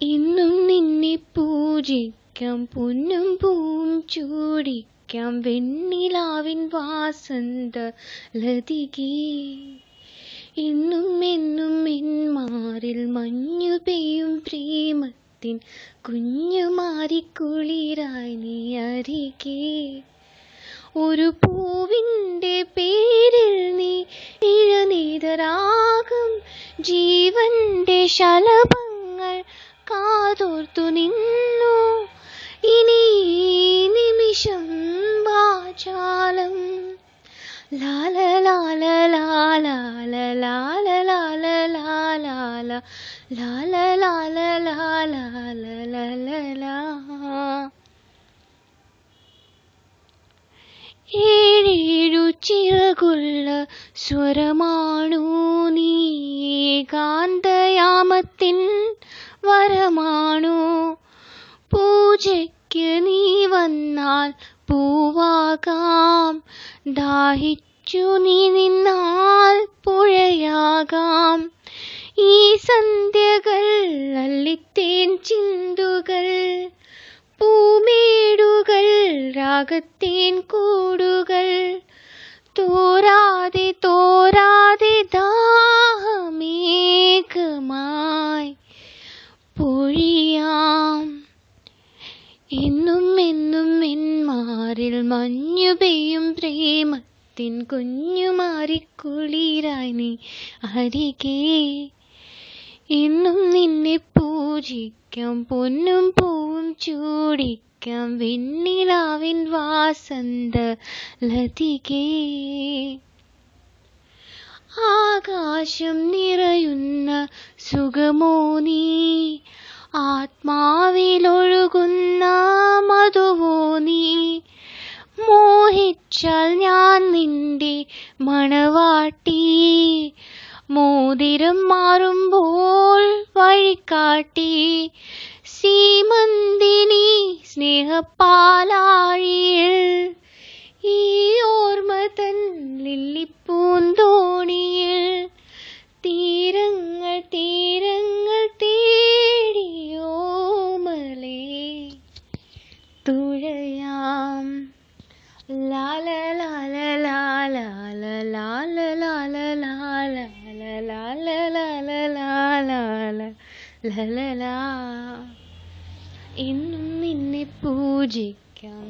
ഇന്നും നിന്നെ പൂജിക്കാം, പൊന്നും പൂവും ചൂടിക്കാം, വെണ്ണിലാവിൻ വാസന്ത ലതികേ. എന്നും എന്നും എന്മാറിൽ മഞ്ഞു പെയ്യും പ്രേമത്തിൻ കുഞ്ഞുമാരിക്കുളിരായി നീ അരികെ. ഒരു പൂവിൻ്റെ പേരിൽ നീ ഇഴനീതരാഗം, ജീവന്റെ ശലഭങ്ങൾ കാതോർത്തു നിന്നു. ഇനി നിമിഷം വാചാലം ലാല ലാല ലാല ലാല ലാല ലാല ലാല ലാല ലാല ലാല. ഏഴേഴു ചിറകുള്ള സ്വരമാണു നീ, കാന്തയാമത്തിൻ വരമാണു. പൂജയ്ക്ക് നീ വന്നാൽ പൂവാകാം, ദാഹിച്ചു നീ നിന്നാൽ പുഴയാകാം. ഈ സന്ധ്യകൾ അല്ലിത്തേൻ ചിന്തുകൾ, പൂമേടുകൾ രാഗത്തേൻ കൂടുകൾ. തോരാതെ തോരാതെ ദാഹമേഘമായി പൊഴിയാം. എന്നും എന്നും എന്മാറിൽ മഞ്ഞു പെയ്യും പ്രേമത്തിൻ കുഞ്ഞുമാരിക്കുളിരായി നീ അരികെ. എന്നും നിന്നെ പൂജിക്കാം, പൊന്നും പൂവും ചൂടിക്കാം, വെണ്ണിലാവിൻ വാസന്ത ലതികേ. ആകാശം നിറയുന്ന സുഖമോ നീ, ആത്മാവിലൊഴുകുന്ന മധുവോ നീ. മോഹിച്ചാൽ ഞാൻ നിന്റെ മണവാട്ടി, മോതിരം മാറുമ്പോൾ വഴികാട്ടി. സീമന്തിനി സ്നേഹപ്പാലാഴിയിൽ, ഈ ഓർമ്മ തൻ ലില്ലിപ്പൂന്തോണിയിൽ. തീരങ്ങൾ തീരങ്ങൾ തേടിയോമലേ തുഴയാം. ലാല ലാല ലാല ലാല ലാല ലാല ലാല ലാല ലാല. എന്നും നിന്നെ പൂജിക്കാം.